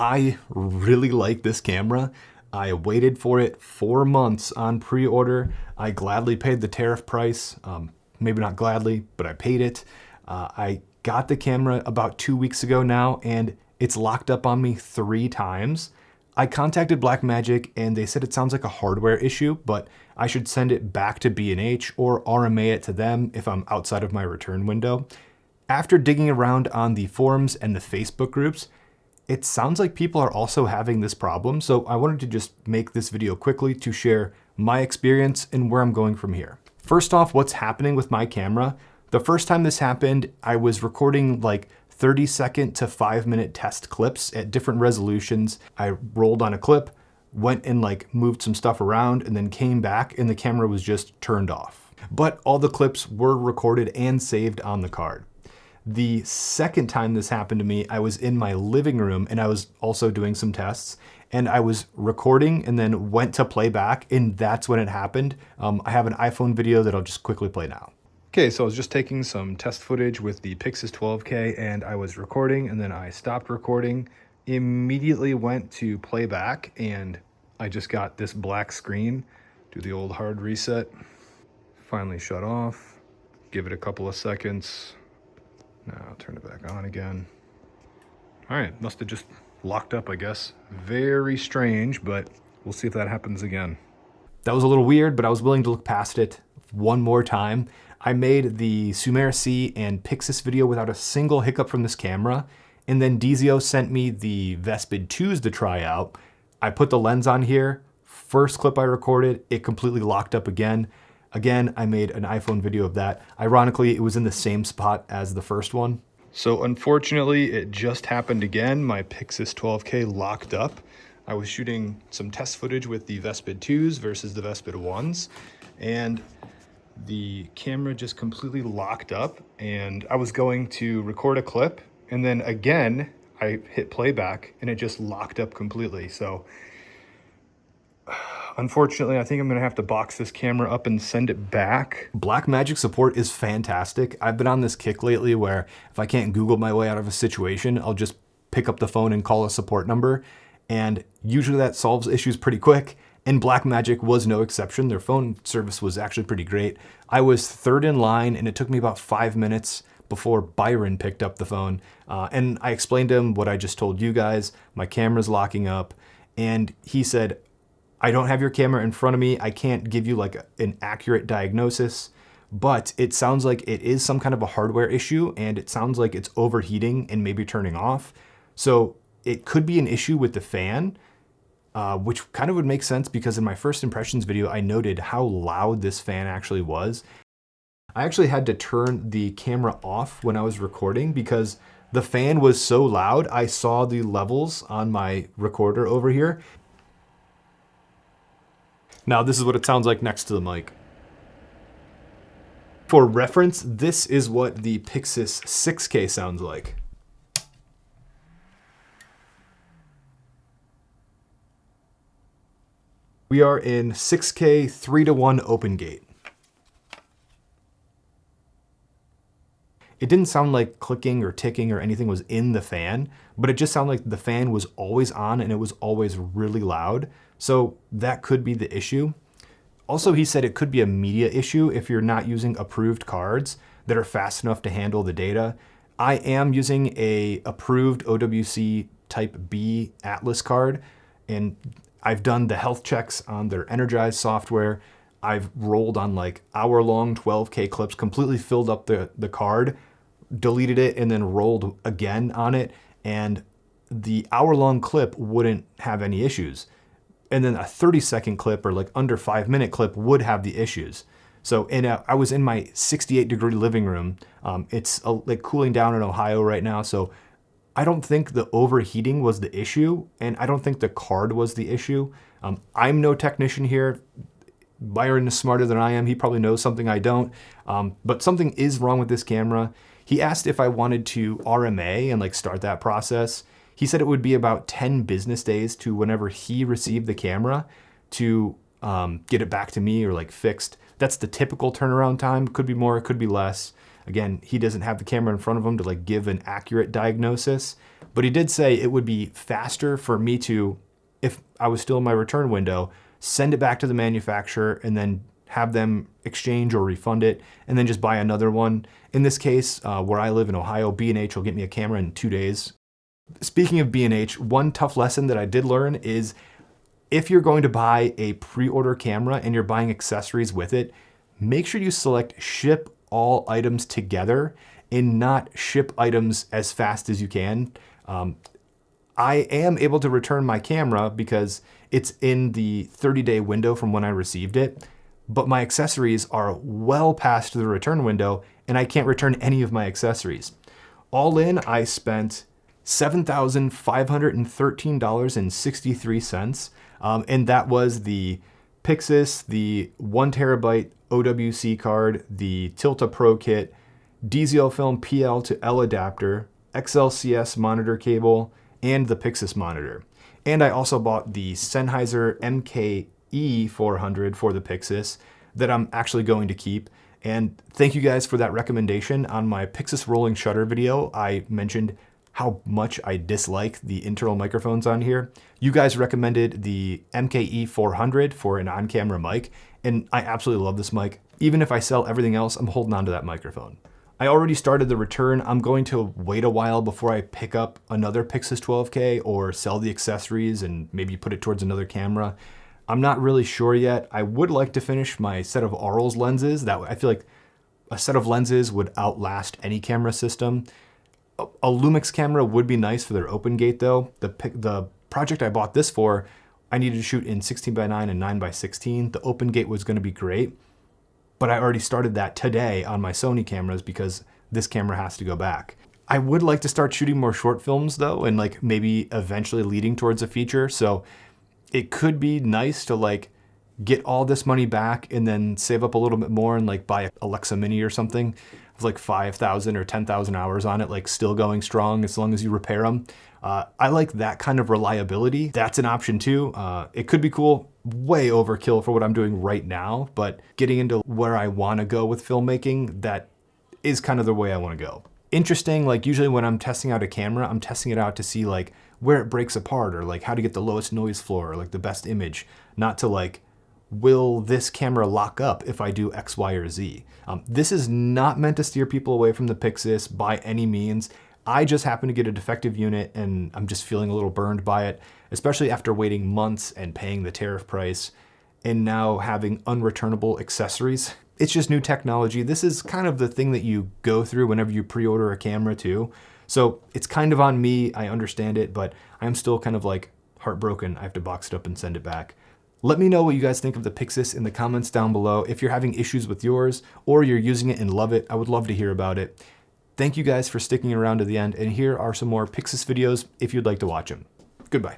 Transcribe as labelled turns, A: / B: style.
A: I really like this camera. I waited for it 4 months on pre-order. I gladly paid the tariff price. Maybe not gladly, but I paid it. I got the camera about 2 weeks ago now, and it's locked up on me 3 times. I contacted Blackmagic and they said it sounds like a hardware issue, but I should send it back to B&H or RMA it to them if I'm outside of my return window. After digging around on the forums and the Facebook groups, it sounds like people are also having this problem, so I wanted to just make this video quickly to share my experience and where I'm going from here. First off, what's happening with my camera? The first time this happened, I was recording like 30-second to 5-minute test clips at different resolutions. I rolled on a clip, went and like moved some stuff around, and then came back and the camera was just turned off. But all the clips were recorded and saved on the card. The second time this happened to me, I was in my living room and I was also doing some tests, and I was recording and then went to play back, and that's when it happened. I have an iPhone video that I'll just quickly play now. Okay, so I was just taking some test footage with the Pyxis 12k and I was recording, and then I stopped recording, immediately went to play back, and I just got this black screen. Do the old hard reset. Finally shut off. Give it a couple of seconds. Now I'll turn it back on again. All right, must have just locked up, I guess. Very strange, but we'll see if that happens again. That was a little weird, but I was willing to look past it one more time. I made the Sumer C and Pyxis video without a single hiccup from this camera, and then Dizio sent me the Vespid 2s to try out. I put the lens on here. First clip I recorded, it completely locked up again. Again, I made an iPhone video of that. Ironically, it was in the same spot as the first one. So unfortunately, it just happened again. My Pyxis 12k locked up. I was shooting some test footage with the Vespid 2s versus the Vespid 1s, and the camera just completely locked up, and I was going to record a clip, and then again, I hit playback and it just locked up completely. So unfortunately, I think I'm gonna have to box this camera up and send it back. Blackmagic support is fantastic. I've been on this kick lately where if I can't Google my way out of a situation, I'll just pick up the phone and call a support number. And usually that solves issues pretty quick. And Blackmagic was no exception. Their phone service was actually pretty great. I was third in line and it took me about 5 minutes before Byron picked up the phone. And I explained to him what I just told you guys. My camera's locking up. And he said, I don't have your camera in front of me. I can't give you like an accurate diagnosis, but it sounds like it is some kind of a hardware issue, and it sounds like it's overheating and maybe turning off. So it could be an issue with the fan, which kind of would make sense because in my first impressions video, I noted how loud this fan actually was. I actually had to turn the camera off when I was recording because the fan was so loud. I saw the levels on my recorder over here. Now this is what it sounds like next to the mic. For reference, this is what the Pyxis 6k sounds like. We are in 6k 3:1 open gate. It didn't sound like clicking or ticking or anything was in the fan, but it just sounded like the fan was always on and it was always really loud. So that could be the issue. Also, he said it could be a media issue if you're not using approved cards that are fast enough to handle the data. I am using a approved OWC Type B Atlas card, and I've done the health checks on their Energize software. I've rolled on like hour-long 12K clips, completely filled up the card, deleted it, and then rolled again on it, and the hour-long clip wouldn't have any issues. And then a 30-second clip or like under 5-minute clip would have the issues. So I was in my 68-degree living room. It's like cooling down in Ohio right now, so I don't think the overheating was the issue, and I don't think the card was the issue. I'm no technician here. Byron is smarter than I am. He probably knows something I don't, but something is wrong with this camera. He asked if I wanted to RMA and like start that process. He said it would be about 10 business days to whenever he received the camera to get it back to me or like fixed. That's the typical turnaround time. Could be more, it could be less. Again, he doesn't have the camera in front of him to like give an accurate diagnosis, but he did say it would be faster for me to, if I was still in my return window, send it back to the manufacturer and then have them exchange or refund it, and then just buy another one. In this case, where I live in Ohio, B&H will get me a camera in 2 days. Speaking of B&H, one tough lesson that I did learn is if you're going to buy a pre-order camera and you're buying accessories with it, make sure you select ship all items together and not ship items as fast as you can. I am able to return my camera because it's in the 30-day window from when I received it, but my accessories are well past the return window and I can't return any of my accessories. All in, I spent $7,513.63, and that was the Pyxis, the 1 terabyte OWC card, the Tilta Pro kit, DZO Film PL to L adapter, XLCS monitor cable, and the Pyxis monitor. And I also bought the Sennheiser MKE 400 for the Pyxis that I'm actually going to keep. And thank you guys for that recommendation. On my Pyxis rolling shutter video, I mentioned how much I dislike the internal microphones on here. You guys recommended the MKE 400 for an on-camera mic, and I absolutely love this mic. Even if I sell everything else, I'm holding on to that microphone. I already started the return. I'm going to wait a while before I pick up another Pyxis 12k or sell the accessories and maybe put it towards another camera. I'm not really sure yet. I would like to finish my set of Arles lenses. That I feel like a set of lenses would outlast any camera system. A Lumix camera would be nice for their open gate though. The project I bought this for, I needed to shoot in 16:9 and 9:16. The open gate was going to be great, but I already started that today on my Sony cameras because this camera has to go back. I would like to start shooting more short films though, and like maybe eventually leading towards a feature. So it could be nice to like get all this money back and then save up a little bit more and like buy a Alexa Mini or something with like 5,000 or 10,000 hours on it, like still going strong as long as you repair them. I like that kind of reliability. That's an option too. It could be cool, way overkill for what I'm doing right now, but getting into where I want to go with filmmaking, that is kind of the way I want to go. Interesting, like usually when I'm testing out a camera, I'm testing it out to see like where it breaks apart or like how to get the lowest noise floor or like the best image, not to like, will this camera lock up if I do X, Y, or Z? This is not meant to steer people away from the Pyxis by any means. I just happen to get a defective unit and I'm just feeling a little burned by it, especially after waiting months and paying the tariff price and now having unreturnable accessories. It's just new technology. This is kind of the thing that you go through whenever you pre-order a camera too. So it's kind of on me, I understand it, but I'm still kind of like heartbroken. I have to box it up and send it back. Let me know what you guys think of the Pyxis in the comments down below. If you're having issues with yours or you're using it and love it, I would love to hear about it. Thank you guys for sticking around to the end, and here are some more Pyxis videos if you'd like to watch them. Goodbye.